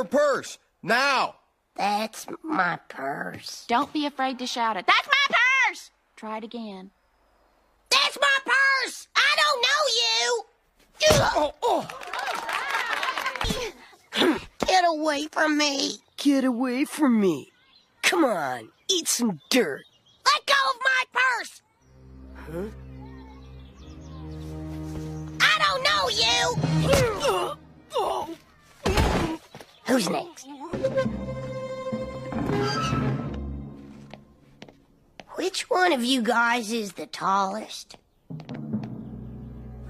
her purse. Now. That's my purse. Don't be afraid to shout it. That's my purse! Try it again. That's my purse! I don't know you! Get away from me! Get away from me. Come on, eat some dirt. Let go of my purse! Huh? I don't know you! Who's next? Which one of you guys is the tallest?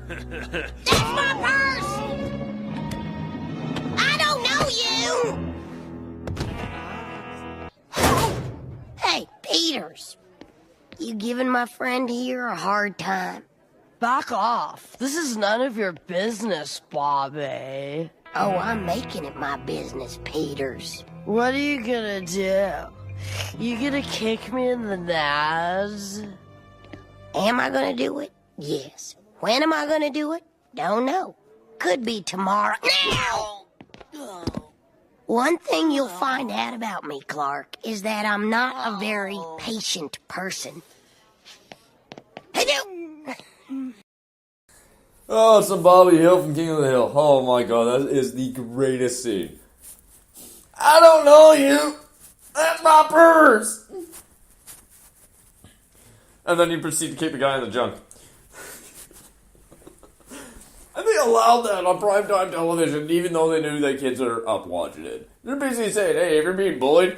That's my purse! I don't know you! Hey, Peters. You giving my friend here a hard time? Back off. This is none of your business, Bobby. Oh, I'm making it my business, Peters. What are you gonna do? You gonna kick me in the nads? Am I gonna do it? Yes. When am I gonna do it? Don't know. Could be tomorrow. Now! One thing you'll find out about me, Clark, is that I'm not a very patient person. Oh, it's some Bobby Hill from King of the Hill. Oh my god, that is the greatest scene. I don't know you. That's my purse. And then you proceed to kick the guy in the junk. And they allowed that on primetime television, even though they knew that kids are up watching it. They're basically saying, hey, if you're being bullied,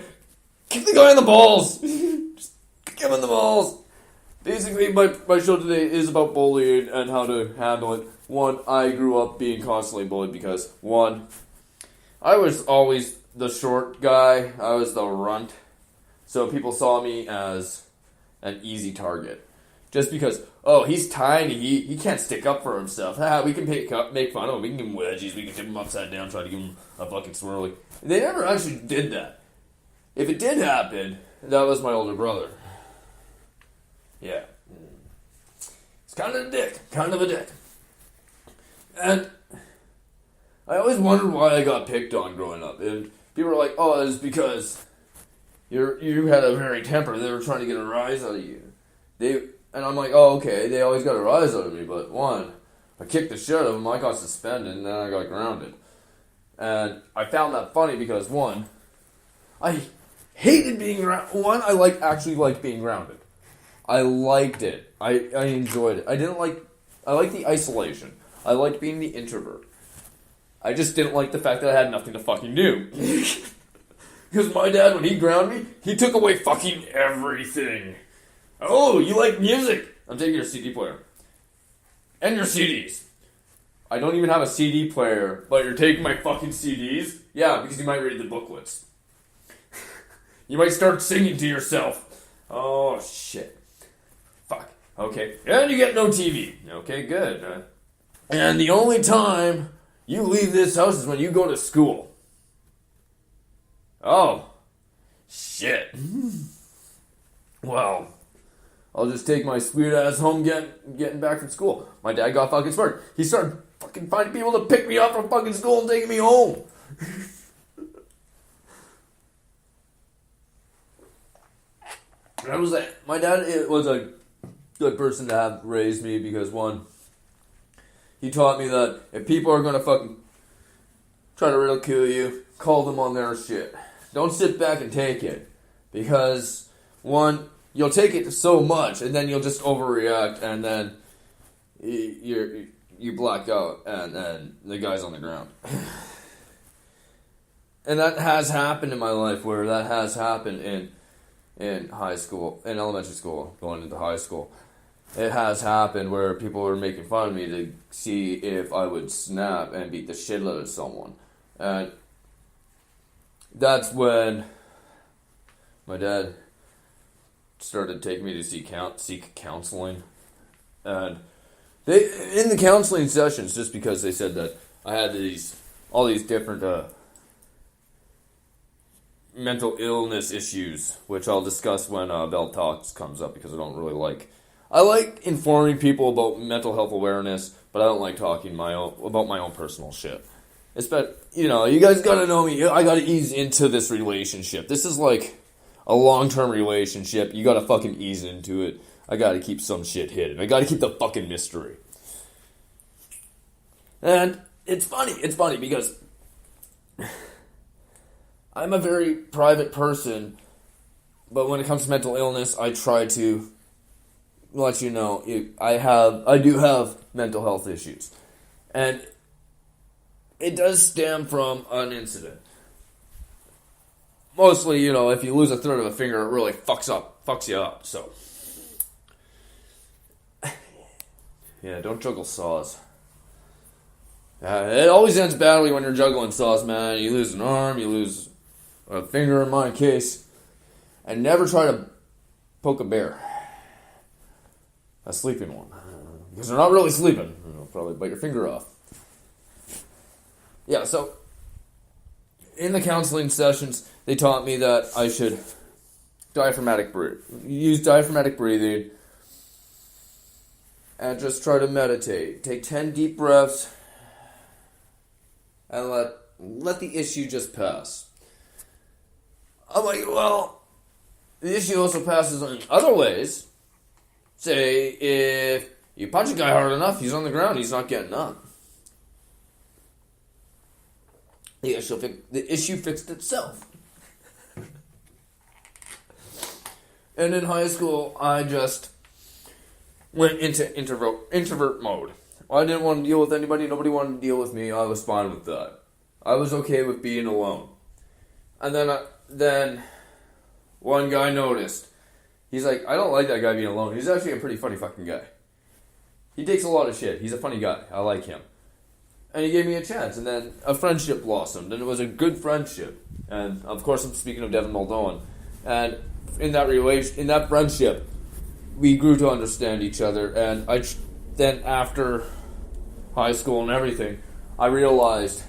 kick the guy in the balls. Just kick him in the balls. Basically, my show today is about bullying and how to handle it. One, I grew up being constantly bullied because, one, I was always the short guy. I was the runt. So people saw me as an easy target. Just because, oh, he's tiny, he can't stick up for himself. We can make fun of him, we can give him wedgies, we can tip him upside down, try to give him a fucking swirly. They never actually did that. If it did happen, that was my older brother. Yeah. It's kind of a dick. And I always wondered why I got picked on growing up. And people were like, oh, it's because you had a very temper. They were trying to get a rise out of you. And I'm like, oh, okay, they always got a rise out of me. But one, I kicked the shit out of them. I got suspended and then I got grounded. And I found that funny because, one, I hated being grounded. One, I actually liked being grounded. I liked it. I enjoyed it. I liked the isolation. I liked being the introvert. I just didn't like the fact that I had nothing to fucking do. Because my dad, when he grounded me, he took away fucking everything. Oh, you like music? I'm taking your CD player. And your CDs. I don't even have a CD player, but you're taking my fucking CDs? Yeah, because you might read the booklets. You might start singing to yourself. Oh, shit. Fuck. Okay. And you get no TV. Okay, good. And the only time you leave this house is when you go to school. Oh. Shit. Well, I'll just take my sweet ass home getting back from school. My dad got fucking smart. He started fucking finding people to pick me up from fucking school and taking me home. My dad was a good person to have raised me because, one, he taught me that if people are going to fucking try to ridicule you, call them on their shit. Don't sit back and take it. Because, one, you'll take it so much, and then you'll just overreact, and then you black out, and then the guy's on the ground. And that has happened in my life, where that has happened in high school, in elementary school, going into high school. It has happened where people were making fun of me to see if I would snap and beat the shit out of someone. And that's when my dad started taking me to seek counseling. And in the counseling sessions, just because they said that I had all these different mental illness issues, which I'll discuss when Bell Talks comes up, because I like informing people about mental health awareness, but I don't like talking about my own personal shit. You guys gotta know me. I gotta ease into this relationship. This is like a long-term relationship. You gotta fucking ease into it. I gotta keep some shit hidden. I gotta keep the fucking mystery. And it's funny because I'm a very private person, but when it comes to mental illness, I try to let you know I do have mental health issues. And it does stem from an incident. Mostly, if you lose a third of a finger, it really fucks you up, so. Yeah, don't juggle saws. It always ends badly when you're juggling saws, man. You lose an arm, you lose a finger in my case. And never try to poke a bear. A sleeping one. Because they're not really sleeping. They'll probably bite your finger off. Yeah, so in the counseling sessions, they taught me that I should use diaphragmatic breathing and just try to meditate. Take 10 deep breaths and let the issue just pass. I'm like, well, the issue also passes in other ways. Say, if you punch a guy hard enough, he's on the ground, he's not getting up. The issue fixed itself. And in high school, I just went into introvert mode. I didn't want to deal with anybody. Nobody wanted to deal with me. I was fine with that. I was okay with being alone. And then one guy noticed. He's like, I don't like that guy being alone. He's actually a pretty funny fucking guy. He takes a lot of shit. He's a funny guy. I like him. And he gave me a chance, and then a friendship blossomed, and it was a good friendship. And of course, I'm speaking of Devin Muldoon. And in that friendship, we grew to understand each other. And then after high school and everything, I realized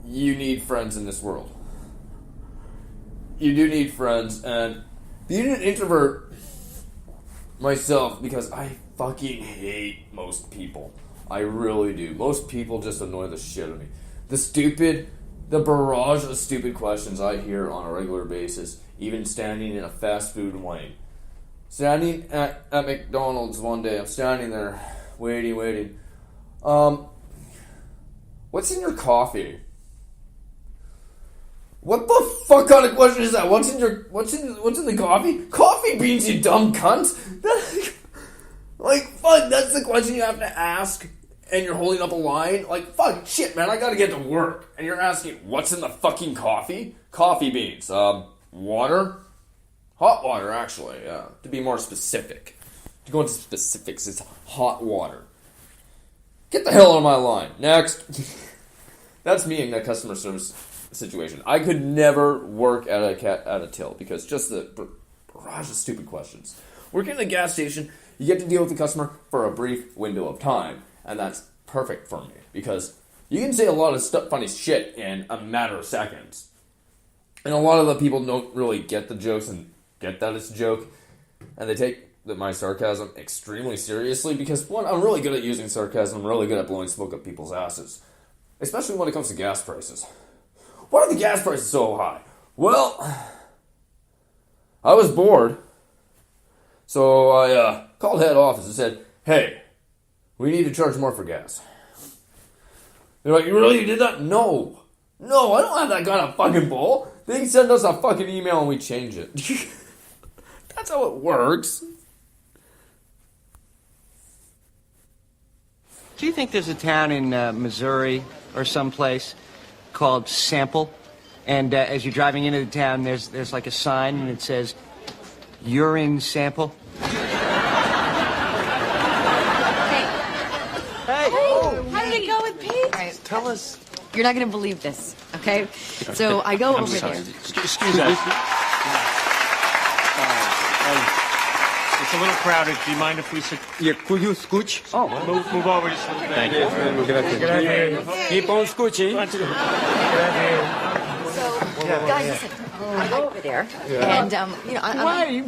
you need friends in this world. You do need friends, and being an introvert myself, because I fucking hate most people. I really do. Most people just annoy the shit out of me. The barrage of stupid questions I hear on a regular basis, even standing in a fast food lane. Standing at McDonald's one day, I'm standing there, waiting. What's in your coffee? What the fuck kind of question is that? What's in the coffee? Coffee beans, you dumb cunt! Fuck, that's the question you have to ask, and you're holding up a line? Fuck, shit, man, I gotta get to work. And you're asking, what's in the fucking coffee? Coffee beans. Water? Hot water, actually, yeah. To be more specific. To go into specifics, it's hot water. Get the hell out of my line. Next. That's me in that customer service situation. I could never work at a till, because just the barrage of stupid questions. Working at a gas station, you get to deal with the customer for a brief window of time, and that's perfect for me, because you can say a lot of funny shit in a matter of seconds. And a lot of the people don't really get the jokes and get that it's a joke, and they take my sarcasm extremely seriously, because one, I'm really good at using sarcasm, I'm really good at blowing smoke up people's asses. Especially when it comes to gas prices. Why are the gas prices so high? Well, I was bored, so I called head office and said, hey, we need to charge more for gas. They're like, you did that? No, I don't have that kind of fucking bull. They send us a fucking email and we change it. That's how it works. Do you think there's a town in Missouri or someplace called Sample? And as you're driving into the town, there's like a sign and it says, urine sample? Hey! How did it go with Pete? All right, tell us. You're not going to believe this, okay? So I go over there. Excuse us. It's a little crowded. Do you mind if we sit? Yeah, could you scooch? Oh, move over just a little bit. Thank you. Keep on scooching. So, guys, listen. I go over there, and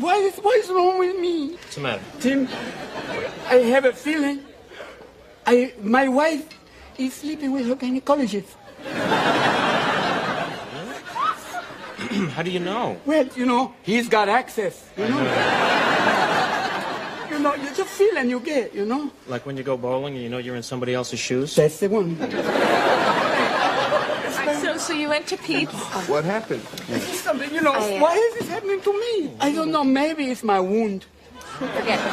What's wrong with me? What's the matter? Tim, I have a feeling. My wife is sleeping with her gynecologist. How do you know? Well, he's got access, you just feel and you get, Like when you go bowling and you know you're in somebody else's shoes? That's the one. So you went to Pete's? What happened? Something, why is this happening to me? I don't know, maybe it's my wound. Forget it.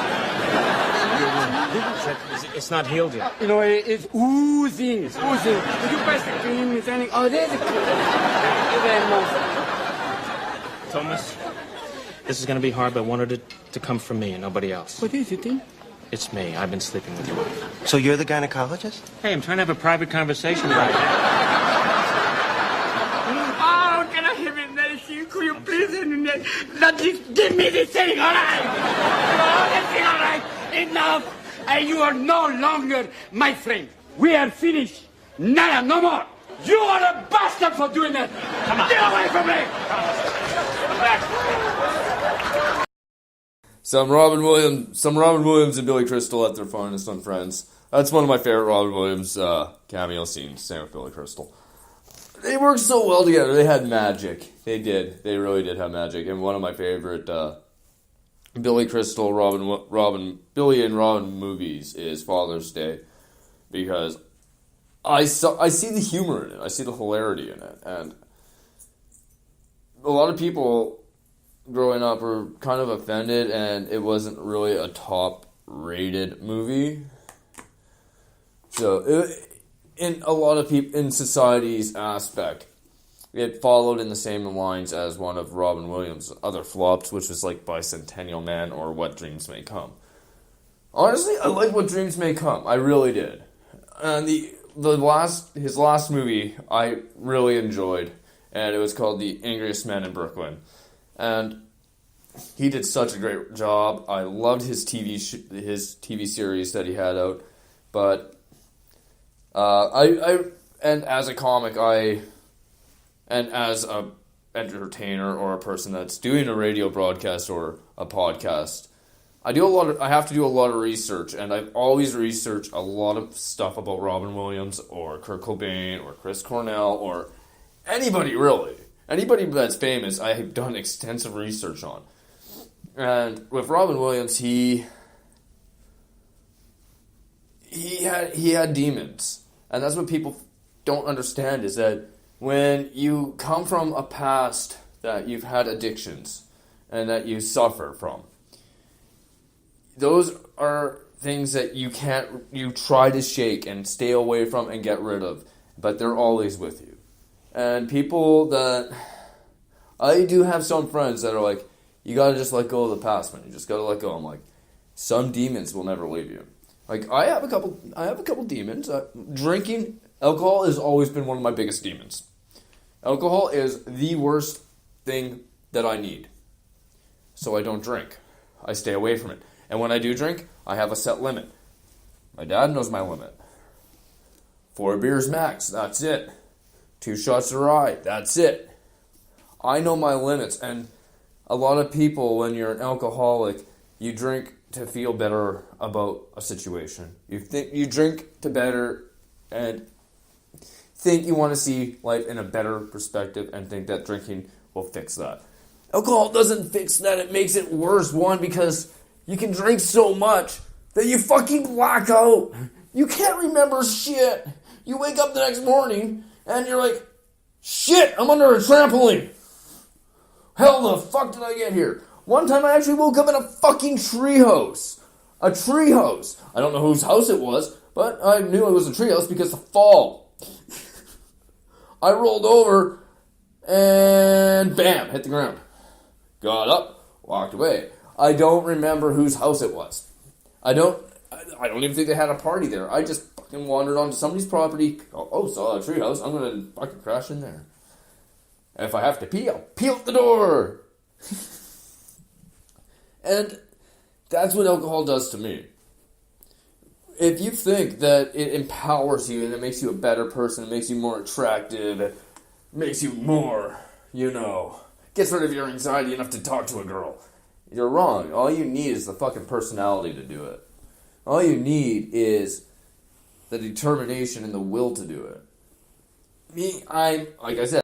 It's not healed yet. It's oozing. It's oozing. Did you pass the cream? Is anything? Oh, there's the cream. Thank you very much. Thomas, this is going to be hard, but I wanted it to come from me and nobody else. What is it, eh? It's me. I've been sleeping with your wife. So you're the gynecologist? Hey, I'm trying to have a private conversation about it. Oh, can I have it, Nancy? Could you please not just give me this thing, all right? All right. Enough. And you are no longer my friend. We are finished. Nada, no more. You are a bastard for doing that. Come on. Get away from me. Some Robin Williams and Billy Crystal at their finest on Friends. That's one of my favorite Robin Williams cameo scenes. Same with Billy Crystal. They worked so well together. They had magic. They did. They really did have magic. And one of my favorite Billy Crystal, Billy and Robin movies is Father's Day, because I see the humor in it. I see the hilarity in it, and a lot of people growing up were kind of offended, and it wasn't really a top-rated movie. So, in a lot of people in society's aspect, it followed in the same lines as one of Robin Williams' other flops, which was like Bicentennial Man or What Dreams May Come. Honestly, I like What Dreams May Come. I really did. And his last movie I really enjoyed, and it was called The Angriest Man in Brooklyn. And he did such a great job. I loved his TV series that he had out. But and as a comic, and as a entertainer or a person that's doing a radio broadcast or a podcast, I have to do a lot of research, and I've always researched a lot of stuff about Robin Williams or Kurt Cobain or Chris Cornell or anybody really. Anybody that's famous, I have done extensive research on. And with Robin Williams, he had demons. And that's what people don't understand, is that when you come from a past that you've had addictions and that you suffer from, those are things that you try to shake and stay away from and get rid of, but they're always with you. And I do have some friends that are like, you gotta just let go of the past, man. You just gotta let go. I'm like, some demons will never leave you. Like, I have a couple demons. Drinking alcohol has always been one of my biggest demons. Alcohol is the worst thing that I need. So I don't drink. I stay away from it. And when I do drink, I have a set limit. My dad knows my limit. 4 beers max, that's it. 2 shots of rye, that's it. I know my limits, and a lot of people, when you're an alcoholic, you drink to feel better about a situation. You drink to better and think you want to see life in a better perspective and think that drinking will fix that. Alcohol doesn't fix that. It makes it worse. One, because you can drink so much that you fucking black out. You can't remember shit. You wake up the next morning and you're like, shit, I'm under a trampoline. How the fuck did I get here? One time I actually woke up in a fucking treehouse. A treehouse. I don't know whose house it was, but I knew it was a treehouse because of the fall. I rolled over and bam, hit the ground. Got up, walked away. I don't remember whose house it was. I don't even think they had a party there. I just fucking wandered onto somebody's property. Oh, saw a treehouse. I'm gonna fucking crash in there. And if I have to pee, I'll pee out the door. And that's what alcohol does to me. If you think that it empowers you and it makes you a better person, it makes you more attractive, it makes you more, gets rid of your anxiety enough to talk to a girl, you're wrong. All you need is the fucking personality to do it. All you need is the determination and the will to do it. Me, I'm like I said.